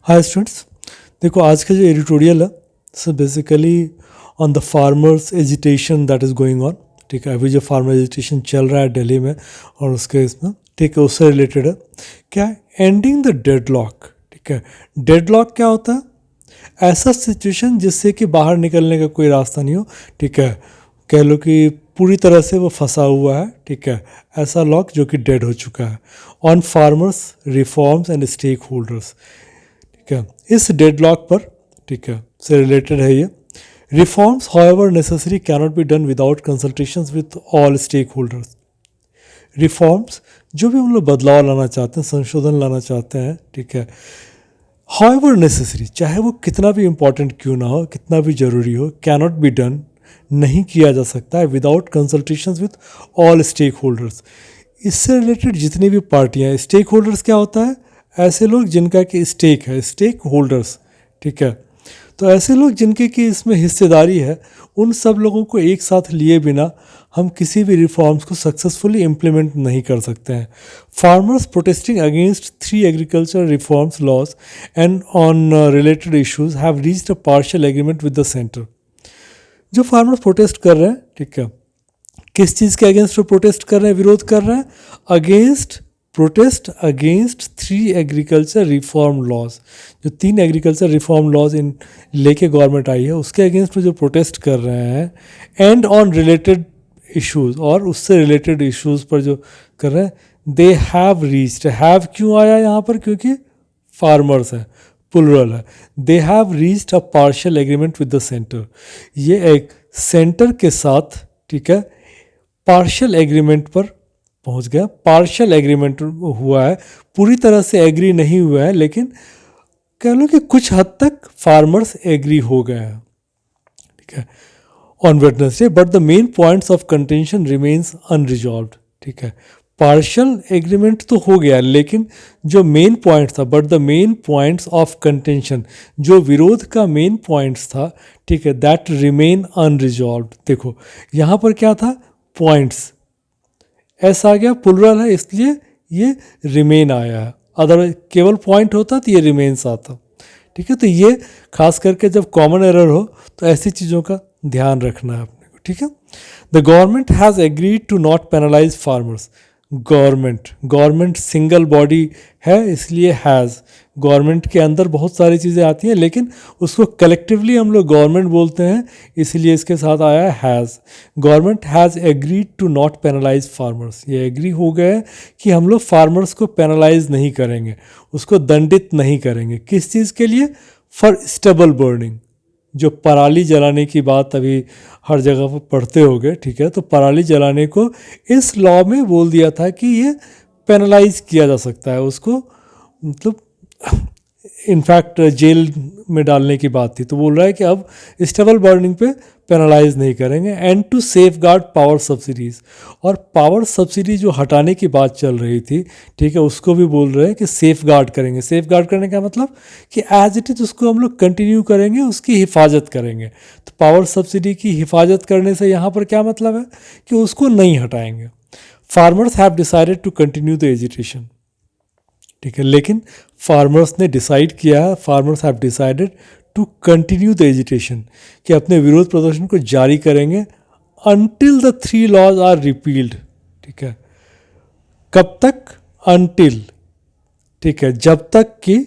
Hi students, देखो आज का जो एडिटोरियल है so basically on the farmers agitation that is going on. ठीक है, अभी जो फार्मर एजिटेशन चल रहा है दिल्ली में और उसके इसमें, ठीक है, उससे रिलेटेड है। क्या है? Ending the deadlock. ठीक है, डेडलॉक क्या होता है? ऐसा सिचुएशन जिससे कि बाहर निकलने का कोई रास्ता नहीं हो। ठीक है, कह लो कि पूरी तरह से वो फंसा हुआ है। ठीक है, ऐसा लॉक जो कि डेड हो चुका है। On farmers reforms and stakeholders. ठीक है, इस डेडलॉक पर, ठीक है, से रिलेटेड है ये। Reforms however necessary cannot be done without consultations with all stakeholders. Reforms जो भी हम लोग बदलाव लाना चाहते हैं, संशोधन लाना चाहते हैं, ठीक है, हाउएवर नेसेसरी, चाहे वो कितना भी इंपॉर्टेंट क्यों ना हो, कितना भी जरूरी हो, कैनॉट बी डन, नहीं किया जा सकता है without consultations with all stakeholders. इससे रिलेटेड जितनी भी पार्टियां हैं, स्टेक होल्डर्स क्या होता है? ऐसे लोग जिनका कि स्टेक है, स्टेक होल्डर्स। ठीक है, तो ऐसे लोग जिनके कि इसमें हिस्सेदारी है, उन सब लोगों को एक साथ लिए बिना हम किसी भी रिफॉर्म्स को सक्सेसफुली इम्प्लीमेंट नहीं कर सकते हैं। Farmers protesting against 3 agriculture reforms laws and on related issues have reached a partial agreement with the centre. जो फार्मर्स प्रोटेस्ट कर रहे हैं, ठीक है, किस चीज़ के अगेंस्ट प्रोटेस्ट कर रहे हैं, विरोध कर रहे हैं? Against, protest against 3 agriculture reform laws. जो 3 एग्रीकल्चर रिफॉर्म लॉज इन लेके गवर्नमेंट आई है, उसके अगेंस्ट में जो प्रोटेस्ट कर रहे हैं, एंड ऑन रिलेटेड इश्यूज, और उससे रिलेटेड इश्यूज पर जो कर रहे हैं, दे हैव रीच्ड। हैव क्यों आया यहाँ पर? क्योंकि फार्मर्स है, प्लुरल है। They have reached a partial agreement with the centre. ये एक सेंटर के साथ, ठीक है, पार्शियल एग्रीमेंट पर पहुंच गया। पार्शियल एग्रीमेंट हुआ है, पूरी तरह से एग्री नहीं हुआ है, लेकिन कह लो कि कुछ हद तक फार्मर्स एग्री हो गए हैं। ठीक है, on Wednesday, but the main points of contention remains unresolved. ठीक है, पार्शियल एग्रीमेंट तो हो गया, लेकिन जो मेन पॉइंट था, but the main points of contention, जो विरोध का मेन पॉइंट्स था, ठीक है, दैट रिमेन अनरिजॉल्व्ड। देखो यहाँ पर क्या था? पॉइंट्स, एस आ गया, प्लुरल है इसलिए ये रिमेन आया है। अदरवाइज केवल पॉइंट होता तो ये रिमेन्स आता। ठीक है, तो ये खास करके जब कॉमन एरर हो तो ऐसी चीज़ों का ध्यान रखना है अपने को। ठीक है, the government has agreed to not penalise farmers. Government single body है, इसलिए हैज़। गवर्नमेंट के अंदर बहुत सारी चीज़ें आती हैं, लेकिन उसको कलेक्टिवली हम लोग गवर्नमेंट बोलते हैं, इसलिए इसके साथ आया है has. Government has agreed to not penalise farmers. ये एग्री हो गए कि हम लोग फार्मर्स को पेनलाइज नहीं करेंगे, उसको दंडित नहीं करेंगे। किस चीज़ के लिए? For stubble burning. जो पराली जलाने की बात अभी हर जगह पर पढ़ते होगे, ठीक है, तो पराली जलाने को इस लॉ में बोल दिया था कि ये पेनलाइज किया जा सकता है, उसको मतलब इनफैक्ट जेल में डालने की बात थी। तो बोल रहा है कि अब स्टेबल बर्निंग पे पेनलाइज नहीं करेंगे। And to safeguard power subsidies, और पावर सब्सिडी जो हटाने की बात चल रही थी, ठीक है, उसको भी बोल रहे हैं कि सेफ गार्ड करेंगे। सेफ गार्ड करने का मतलब कि एज इट इज़ उसको हम लोग कंटिन्यू करेंगे, उसकी हिफाजत करेंगे। तो पावर सब्सिडी की हिफाजत करने से यहाँ पर क्या मतलब है? कि उसको नहीं हटाएंगे। Farmers have decided to continue the agitation. ठीक है, लेकिन फार्मर्स ने डिसाइड किया है, farmers have decided to continue the agitation, कि अपने विरोध प्रदर्शन को जारी करेंगे until the 3 laws are repealed. ठीक है, कब तक? अनटिल, ठीक है, जब तक कि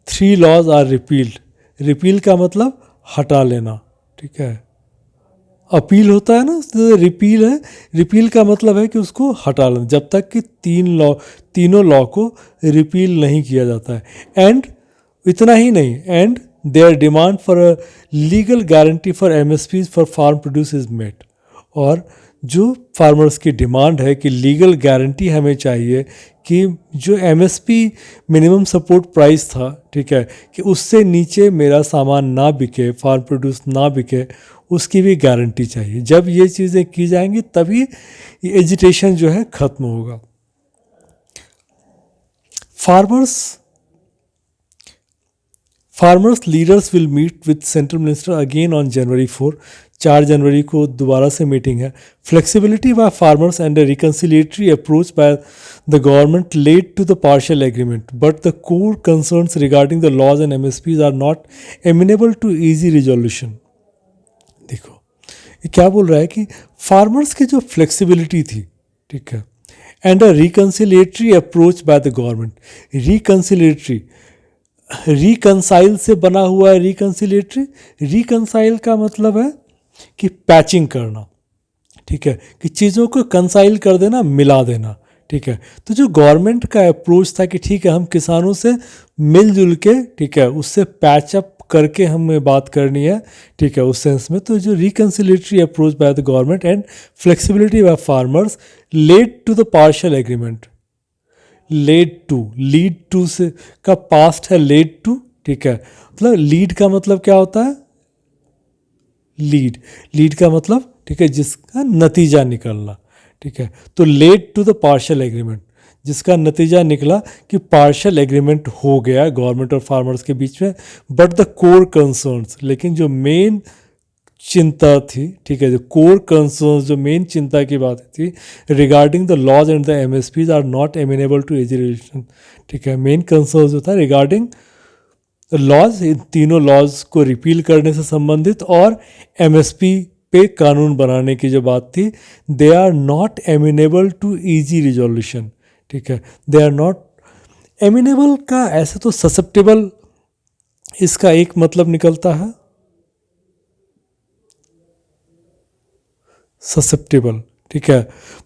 3 लॉज आर रिपील्ड। रिपील का मतलब हटा लेना। ठीक है, अपील होता है ना, तो रिपील है। रिपील का मतलब है कि उसको हटा लेना, जब तक कि तीनों लॉ को रिपील नहीं किया जाता है। एंड इतना ही नहीं, and their demand for a legal guarantee for MSP for farm produce is met. और जो फार्मर्स की डिमांड है कि लीगल गारंटी हमें चाहिए कि जो एमएसपी मिनिमम सपोर्ट प्राइस था, ठीक है, कि उससे नीचे मेरा सामान ना बिके, फार्म प्रोड्यूस ना बिके, उसकी भी गारंटी चाहिए। जब ये चीज़ें की जाएंगी तभी ये एजिटेशन जो है ख़त्म होगा। Farmers leaders will meet with central minister again on January 4। 4 जनवरी को दोबारा से मीटिंग है. Flexibility by farmers and a reconciliatory approach by the government led to the partial agreement, but the core concerns regarding the laws and MSPs are not amenable to easy resolution. देखो ये क्या बोल रहा है कि farmers की जो flexibility थी, ठीक है, and a reconciliatory approach by the government. Reconciliatory, reconcile से बना हुआ है रिकन्सिलिएटरी. रिकनसाइल का मतलब है कि पैचिंग करना, ठीक है, कि चीज़ों को कंसाइल कर देना, मिला देना, ठीक है. तो जो गवर्नमेंट का अप्रोच था कि ठीक है हम किसानों से मिलजुल के, ठीक है, उससे पैचअप करके हमें बात करनी है, ठीक है, उस सेंस में. तो जो reconciliatory approach by the government and flexibility by farmers led to the partial agreement. Lead to से का पास्ट है लेड टू, ठीक है. मतलब लीड का मतलब क्या होता है? लीड का मतलब, ठीक है, जिसका नतीजा निकलना, ठीक है. तो led to the partial agreement, जिसका नतीजा निकला कि पार्शियल एग्रीमेंट हो गया गवर्नमेंट और फार्मर्स के बीच में. बट द कोर कंसर्न्स, लेकिन जो मेन चिंता थी, ठीक है, जो कोर कंसर्न्स, जो मेन चिंता की बात थी regarding the laws and the MSPs are not amenable to education, ठीक है. मेन कंसर्न्स जो था रिगार्डिंग लॉज, इन तीनों लॉज को रिपील करने से संबंधित और एमएसपी पे कानून बनाने की जो बात थी, they are not amenable to easy resolution, ठीक है. दे आर नॉट एमिनेबल का ऐसे तो ससेप्टेबल इसका एक मतलब निकलता है, ससेप्टेबल, ठीक है.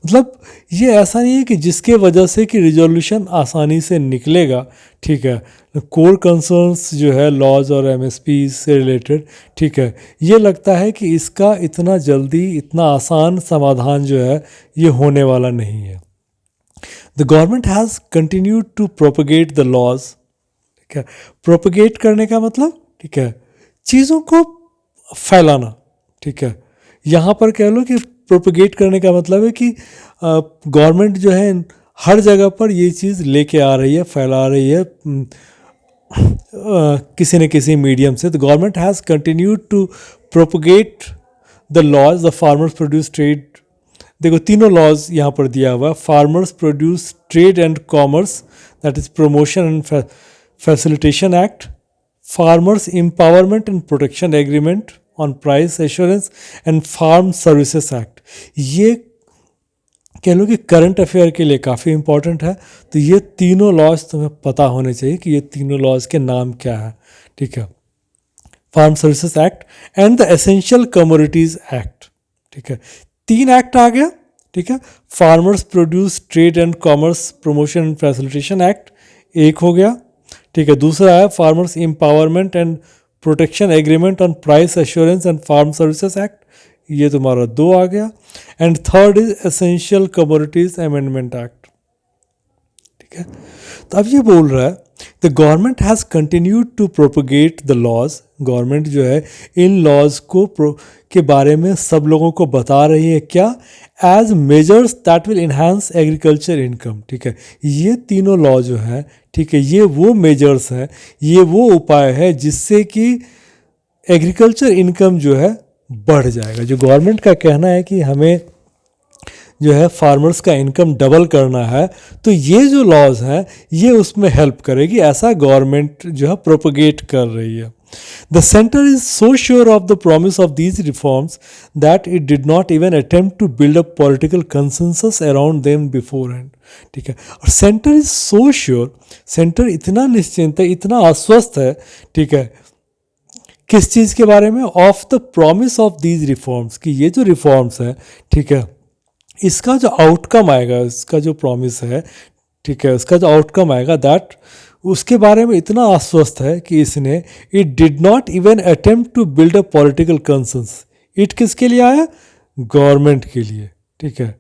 मतलब ये ऐसा नहीं है कि जिसके वजह से कि रिजोल्यूशन आसानी से निकलेगा, ठीक है. कोर कंसर्न्स जो है लॉज और एमएसपी से रिलेटेड, ठीक है, ये लगता है कि इसका इतना जल्दी, इतना आसान समाधान जो है ये होने वाला नहीं है. The government has continued to propagate the laws, ठीक है. प्रोपगेट करने का मतलब, ठीक है, चीज़ों को फैलाना, ठीक है. यहाँ पर कह लो कि प्रोपगेट करने का मतलब है कि गवर्नमेंट जो है हर जगह पर ये चीज़ लेके आ रही है, फैला रही है किसी न किसी मीडियम से. The government has continued to propagate the laws the farmers produce trade. देखो तीनों लॉज यहाँ पर दिया हुआ है. Farmers produce trade and commerce, that is promotion and facilitation act. Farmers empowerment and protection agreement on price assurance and farm services act. ये कह लो कि करंट अफेयर के लिए काफ़ी इंपॉर्टेंट है. तो ये तीनों लॉज तुम्हें पता होने चाहिए कि ये तीनों लॉज के नाम क्या है, ठीक है. Farm services act and the essential commodities act, ठीक है. 3 एक्ट आ गया, ठीक है. Farmers produce trade and commerce promotion and facilitation act एक हो गया, ठीक है. दूसरा है farmers empowerment and protection agreement on price assurance and farm services act, ये तुम्हारा 2 आ गया. And third is essential commodities amendment act, ठीक है. तो अब ये बोल रहा है the government has continued to propagate the laws. Government जो है इन लॉज को के बारे में सब लोगों को बता रही है क्या, as measures that will enhance agriculture income, ठीक है. ये तीनों लॉ जो है, ठीक है, ये वो मेजर्स हैं, ये वो उपाय है जिससे कि एग्रीकल्चर इनकम जो है बढ़ जाएगा. जो गवर्नमेंट का कहना है कि हमें जो है फार्मर्स का इनकम डबल करना है, तो ये जो लॉज हैं ये उसमें हेल्प करेगी, ऐसा गवर्नमेंट जो है प्रोपगेट कर रही है. The center is so sure of the promise of these reforms that it did not even attempt to build a political consensus around them beforehand, ठीक है. और centre is so sure, centre इतना निश्चिंत है, इतना आश्वस्त है, ठीक है, किस चीज़ के बारे में, of the promise of these reforms, कि ये जो रिफॉर्म्स हैं, ठीक है, इसका जो आउटकम आएगा, इसका जो प्रॉमिस है, ठीक है, उसका जो आउटकम आएगा, दैट उसके बारे में इतना आश्वस्त है कि इसने it did not even attempt to build a political consensus. It किसके लिए आया? गवर्नमेंट के लिए, ठीक है,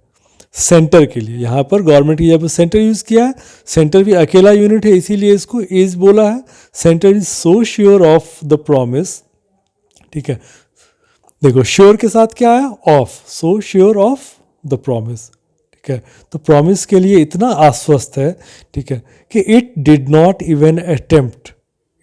सेंटर के लिए. यहाँ पर गवर्नमेंट की जब सेंटर यूज़ किया है, सेंटर भी अकेला यूनिट है, इसीलिए इसको इज बोला है. Centre is so sure of the promise, ठीक है. देखो श्योर के साथ क्या आया? Of. So sure of the promise, ठीक है. तो प्रॉमिस के लिए इतना आश्वस्त है, ठीक है, कि it did not even attempt,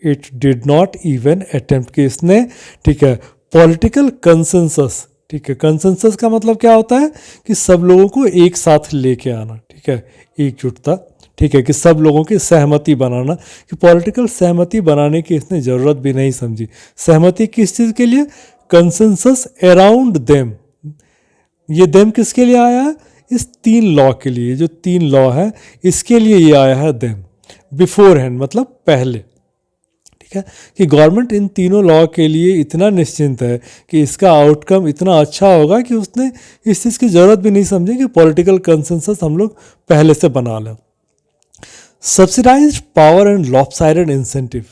it did not even attempt, कि इसने, ठीक है, पॉलिटिकल कंसेंसस, ठीक है। कंसेंसस का मतलब क्या होता है कि सब लोगों को एक साथ लेके आना, ठीक है, एकजुटता, ठीक है, कि सब लोगों की सहमति बनाना, कि पॉलिटिकल सहमति बनाने की इसने ज़रूरत भी नहीं समझी। सहमति किस चीज़ के लिए? Consensus around them. ये देम किसके लिए आया है? इस 3 लॉ के लिए, जो 3 लॉ है इसके लिए ये आया है देम, बिफोर हैंड मतलब पहले, ठीक है, कि गवर्नमेंट इन तीनों लॉ के लिए इतना निश्चिंत है कि इसका आउटकम इतना अच्छा होगा कि उसने इस चीज़ की ज़रूरत भी नहीं समझी कि पॉलिटिकल कंसेंसस हम लोग पहले से बना लें। Subsidised power and lopsided incentive,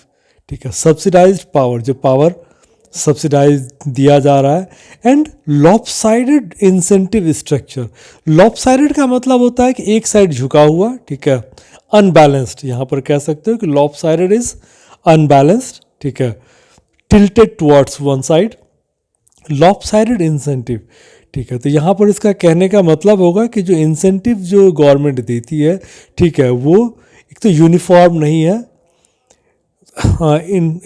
ठीक है, सब्सिडाइज्ड पावर, जो पावर सब्सिडाइज दिया जा रहा है, and lopsided incentive structure. Lopsided का मतलब होता है कि एक साइड झुका हुआ, ठीक है, अनबैलेंस्ड, यहाँ पर कह सकते हो कि लॉपसाइडेड इज अनबैलेंस्ड, ठीक है, tilted towards one side, lopsided incentive, ठीक है। तो यहाँ पर इसका कहने का मतलब होगा कि जो इंसेंटिव जो गवर्नमेंट देती है, ठीक है, वो एक तो यूनिफॉर्म नहीं है,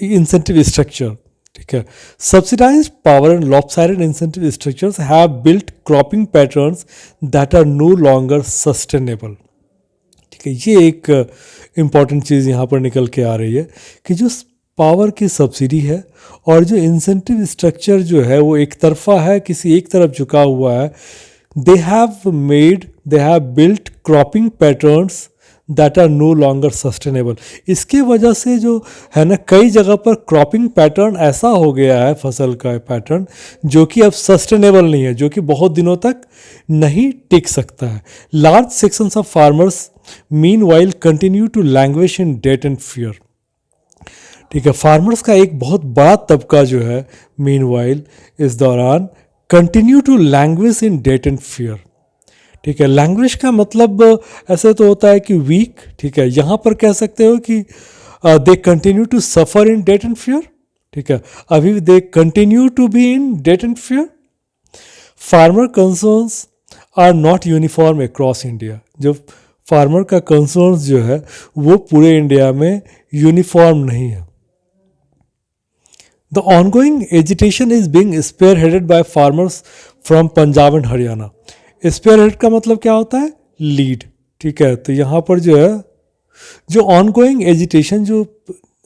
इंसेंटिव स्ट्रक्चर, ठीक है। Subsidise power and lopsided incentive structures have built cropping patterns that are no longer sustainable, ठीक है। ये एक इम्पॉर्टेंट चीज़ यहाँ पर निकल के आ रही है कि जो पावर की सब्सिडी है और जो इंसेंटिव स्ट्रक्चर जो है वो एक तरफा है, किसी एक तरफ झुका हुआ है, they have built cropping patterns that are no longer sustainable. इसके वजह से जो है ना, कई जगह पर क्रॉपिंग पैटर्न ऐसा हो गया है, फसल का पैटर्न, जो कि अब सस्टेनेबल नहीं है, जो कि बहुत दिनों तक नहीं टिक सकता है। Large sections of farmers meanwhile continue to languish in debt and fear, ठीक है। फार्मर्स का एक बहुत बड़ा तबका जो है मीनवाइल इस दौरान continue to languish in debt and fear, ठीक है। लैंग्वेज का मतलब ऐसे तो होता है कि वीक, ठीक है, यहाँ पर कह सकते हो कि they continue to suffer in debt and fear, ठीक है, अभी they continue to be in debt and fear. Farmer concerns are not uniform across India. जो फार्मर का कंसर्न्स जो है वो पूरे इंडिया में यूनिफॉर्म नहीं है। The ongoing agitation is being spearheaded by farmers from Punjab and Haryana. Spearhead का मतलब क्या होता है? लीड, ठीक है। तो यहाँ पर जो है, जो ऑनगोइंग एजिटेशन,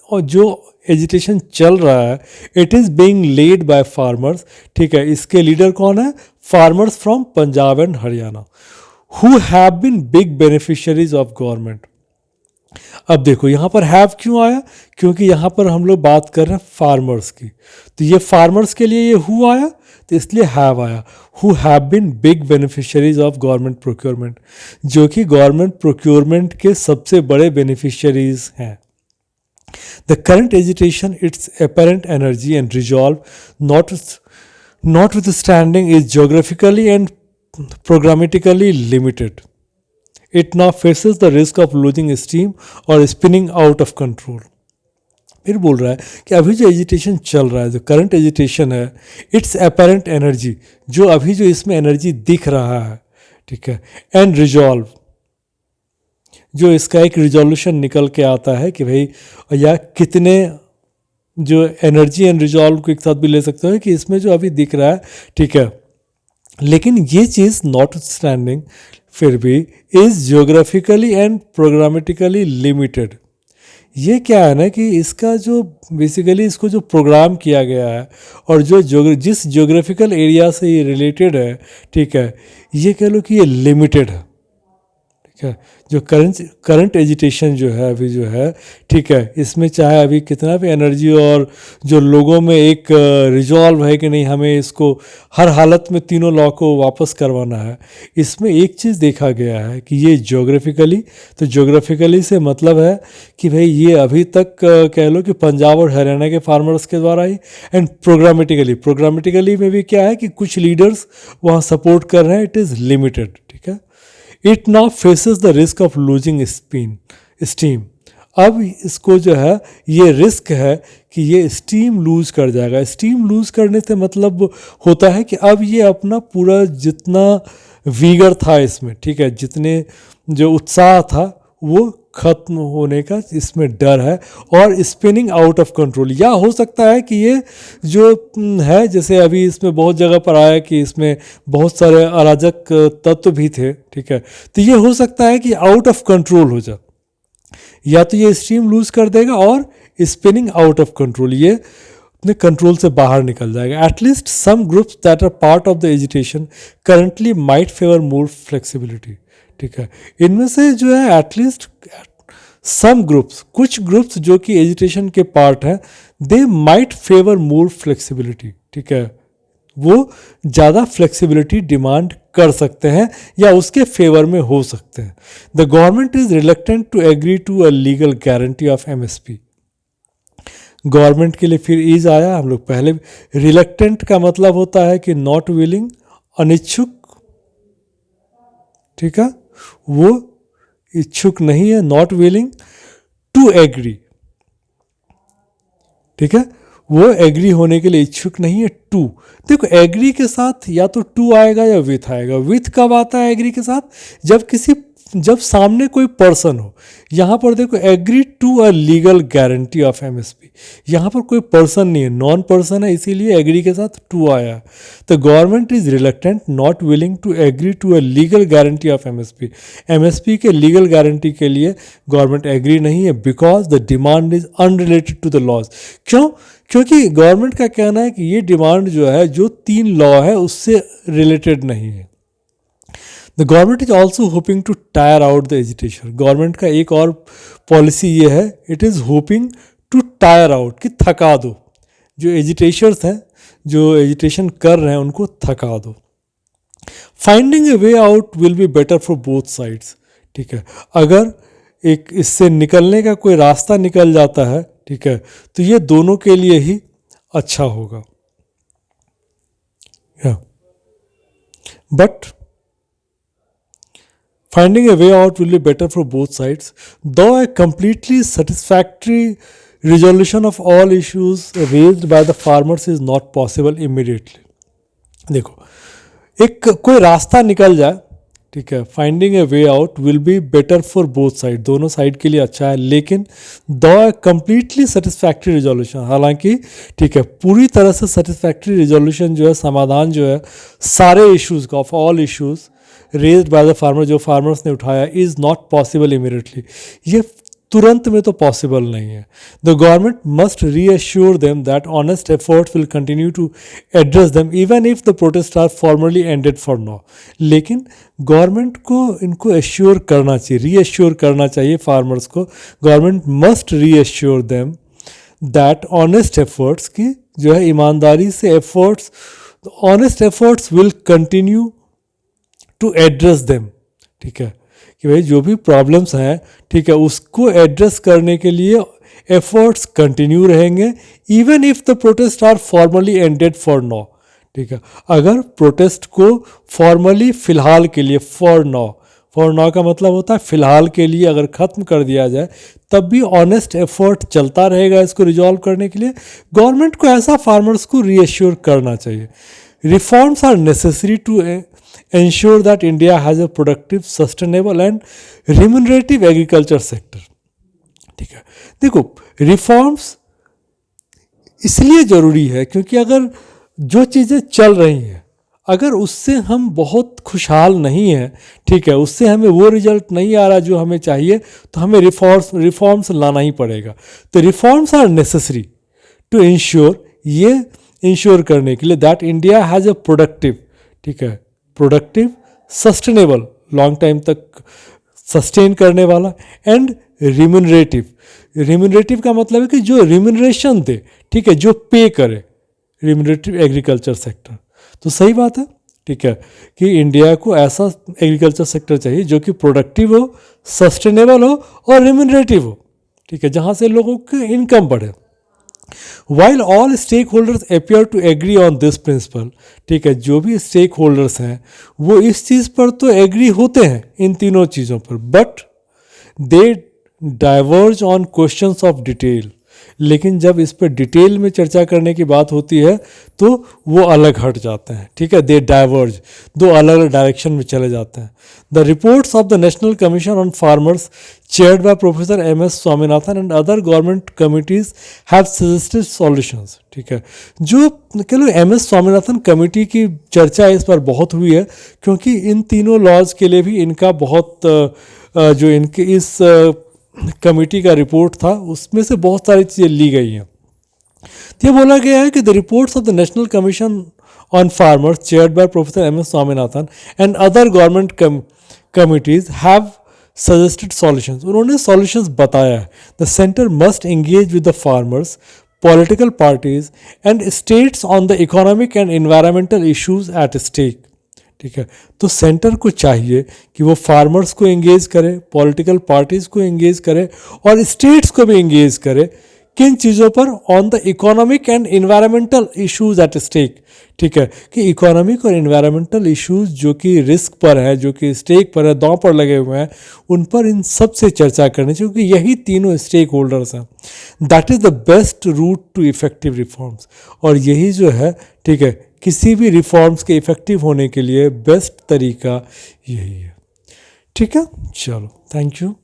जो एजिटेशन चल रहा है, it is being led by farmers, ठीक है। इसके लीडर कौन है? Farmers from Punjab and Haryana who have been big beneficiaries of government. अब देखो यहाँ पर हैव क्यों आया? क्योंकि यहाँ पर हम लोग बात कर रहे हैं फार्मर्स की, तो ये फार्मर्स के लिए ये हु आया, तो इसलिए हैव आया। Who have been big beneficiaries of government procurement, जो कि गवर्नमेंट प्रोक्योरमेंट के सबसे बड़े बेनिफिशियरीज हैं। The current agitation, its apparent energy and resolve notwithstanding is geographically and programmatically limited. It now faces the risk of losing steam or spinning out of control. फिर बोल रहा है कि अभी जो एजिटेशन चल रहा है, जो करंट एजिटेशन है, इट्स अपेरेंट एनर्जी, जो अभी जो इसमें एनर्जी दिख रहा है, ठीक है, एंड रिजॉल्व, जो इसका एक रिजोल्यूशन निकल के आता है कि भाई या कितने, जो एनर्जी एंड रिजॉल्व को एक साथ भी ले सकते हो कि इसमें जो अभी दिख रहा है, ठीक है, लेकिन ये चीज़ नॉट स्टैंडिंग फिर भी is geographically and programmatically limited. ये क्या है ना कि इसका जो बेसिकली इसको जो प्रोग्राम किया गया है और जो जिस जियोग्राफिकल एरिया से ये रिलेटेड है, ठीक है, ये कह लो कि ये लिमिटेड है, ठीक है। जो करंट एजिटेशन जो है अभी जो है, ठीक है, इसमें चाहे अभी कितना भी एनर्जी और जो लोगों में एक रिजॉल्व है कि नहीं हमें इसको हर हालत में तीनों लॉ को वापस करवाना है, इसमें एक चीज़ देखा गया है कि ये ज्योग्राफिकली, तो ज्योग्राफिकली से मतलब है कि भाई ये अभी तक कह लो कि पंजाब और हरियाणा के फार्मर्स के द्वारा ही, एंड प्रोग्रामेटिकली में भी क्या है कि कुछ लीडर्स वहाँ सपोर्ट कर रहे हैं, इट इज़ लिमिटेड, ठीक है। It now faces the risk of losing steam. अब इसको जो है ये रिस्क है कि ये स्टीम लूज कर जाएगा। स्टीम लूज करने से मतलब होता है कि अब ये अपना पूरा जितना वीगर था इसमें, ठीक है, जितने जो उत्साह था वो खत्म होने का इसमें डर है, और स्पिनिंग आउट ऑफ कंट्रोल, या हो सकता है कि ये जो है, जैसे अभी इसमें बहुत जगह पर आया कि इसमें बहुत सारे अराजक तत्व भी थे, ठीक है, तो ये हो सकता है कि आउट ऑफ कंट्रोल हो जाए, या तो ये स्ट्रीम लूज कर देगा और स्पिनिंग आउट ऑफ कंट्रोल, ये अपने कंट्रोल से बाहर निकल जाएगा। At least some groups that are part of the agitation currently might favour more flexibility, ठीक है, इनमें से जो है एटलीस्ट सम ग्रुप्स, कुछ ग्रुप्स जो कि एजिटेशन के पार्ट हैं, they might favour more flexibility, ठीक है, वो ज़्यादा फ्लेक्सिबिलिटी डिमांड कर सकते हैं या उसके फेवर में हो सकते हैं। The government is reluctant to agree to a legal guarantee of MSP. Government के लिए फिर ईज आया, हम लोग पहले, रिलक्टेंट का मतलब होता है कि नॉट विलिंग, अनिच्छुक, ठीक है, वो इच्छुक नहीं है, नॉट विलिंग टू एग्री, ठीक है, वो एग्री होने के लिए इच्छुक नहीं है। टू, देखो एग्री के साथ या तो टू आएगा या विथ आएगा। विथ कब आता है एग्री के साथ? जब सामने कोई पर्सन हो। यहाँ पर देखो agree to a legal guarantee of MSP, यहाँ पर कोई पर्सन नहीं है, नॉन पर्सन है, इसीलिए एग्री के साथ टू आया। तो government is reluctant, not willing to agree to a legal guarantee of MSP. MSP के लीगल गारंटी के लिए गवर्नमेंट एग्री नहीं है, because the demand is unrelated to the laws. क्यों? क्योंकि गवर्नमेंट का कहना है कि ये डिमांड जो है, जो 3 लॉ है उससे रिलेटेड नहीं है। The government is also hoping to tire out the agitation. Government का एक और पॉलिसी ये है, it is hoping to tire out, कि थका दो जो एजिटेशर्स हैं, जो एजिटेशन कर रहे हैं उनको थका दो। Finding A way out will be better for both sides, ठीक है, अगर एक इससे निकलने का कोई रास्ता निकल जाता है, ठीक है, तो ये दोनों के लिए ही अच्छा होगा। But finding a way out will be better for both sides, though a completely satisfactory resolution of all issues raised by the farmers is not possible immediately. देखो एक कोई रास्ता निकल जाए, ठीक है, finding A way out will be better for both side, दोनों side के लिए अच्छा है, लेकिन दो कंप्लीटली सेटिस्फैक्ट्री रिजोल्यूशन, हालांकि ठीक है पूरी तरह से सेटिस्फैक्ट्री रिजोल्यूशन जो है, समाधान जो है सारे इश्यूज़ का, of all issues raised by the farmer, जो फार्मर्स ने उठाया, इज़ नॉट पॉसिबल इमीडिएटली, ये तुरंत में तो पॉसिबल नहीं है। The government must reassure them that honest efforts will continue to address them even if the protest are formally ended for now. लेकिन गवर्नमेंट को इनको एश्योर करना चाहिए, रीअश्योर करना चाहिए फार्मर्स को। Government must reassure them that honest efforts, की जो है ईमानदारी से efforts, honest efforts will continue to address them, ठीक है, कि भाई जो भी प्रॉब्लम्स हैं, ठीक है, उसको एड्रेस करने के लिए एफर्ट्स कंटिन्यू रहेंगे, even if the protest are formally ended for now, ठीक है, अगर प्रोटेस्ट को फॉर्मली फिलहाल के लिए, फॉर नाउ का मतलब होता है फिलहाल के लिए, अगर ख़त्म कर दिया जाए तब भी ऑनेस्ट एफर्ट चलता रहेगा इसको रिजॉल्व करने के लिए। गवर्नमेंट को ऐसा फार्मर्स को रीअश्योर करना चाहिए। Reforms are necessary to ensure that India has a productive, sustainable and remunerative agriculture sector, ठीक है। देखो रिफॉर्म्स इसलिए ज़रूरी है क्योंकि अगर जो चीज़ें चल रही हैं, अगर उससे हम बहुत खुशहाल नहीं हैं, ठीक है, उससे हमें वो रिजल्ट नहीं आ रहा जो हमें चाहिए, तो हमें रिफॉर्म्स लाना ही पड़ेगा। तो reforms are necessary to ensure, ये इंश्योर करने के लिए that India has a productive, ठीक है, प्रोडक्टिव, सस्टेनेबल, लॉन्ग टाइम तक सस्टेन करने वाला, एंड रिम्यूनरेटिव का मतलब है कि जो रिम्यूनरेशन दे, ठीक है, जो पे करे, रिम्यूनरेटिव एग्रीकल्चर सेक्टर। तो सही बात है, ठीक है, कि इंडिया को ऐसा एग्रीकल्चर सेक्टर चाहिए जो कि प्रोडक्टिव हो, सस्टेनेबल हो और रिम्यूनरेटिव हो, ठीक है, जहाँ से लोगों की इनकम बढ़े। While all stakeholders appear to agree on this principle, ठीक है, जो भी स्टेक होल्डर्स हैं वो इस चीज़ पर तो एग्री होते हैं, इन तीनों चीज़ों पर, but they diverge on questions of detail, लेकिन जब इस पर डिटेल में चर्चा करने की बात होती है तो वो अलग हट जाते हैं, ठीक है, दे डाइवर्ज, दो अलग अलग डायरेक्शन में चले जाते हैं। The reports of the national commission on farmers chaired by Professor M.S. Swaminathan and other government committees have suggested solutions, ठीक है। जो कह लो एम एस स्वामीनाथन कमेटी की चर्चा इस बार बहुत हुई है, क्योंकि इन तीनों लॉज के लिए भी इनका बहुत जो इनके इस कमेटी का रिपोर्ट था उसमें से बहुत सारी चीज़ें ली गई हैं। तो ये बोला गया है कि the reports of the national commission on farmers chaired by professor M S Swaminathan and other government committees have suggested solutions, उन्होंने सॉल्यूशंस बताया है। The centre must engage with the farmers, political parties and states on the economic and environmental issues at stake, ठीक है। तो centre को चाहिए कि वो फार्मर्स को एंगेज करे, पॉलिटिकल पार्टीज को एंगेज करे और स्टेट्स को भी एंगेज करे। किन चीज़ों पर? On the economic and environmental issues at stake, ठीक है, कि इकोनॉमिक और इन्वायरमेंटल इश्यूज जो कि रिस्क पर है, जो कि स्टेक पर है, दांव पर लगे हुए हैं, उन पर इन सब से चर्चा करनी चाहिए, क्योंकि यही तीनों स्टेक होल्डर्स हैं। That is the best route to effective reforms, और यही जो है, ठीक है, किसी भी रिफॉर्म्स के इफेक्टिव होने के लिए बेस्ट तरीका यही है, ठीक है। चलो, थैंक यू।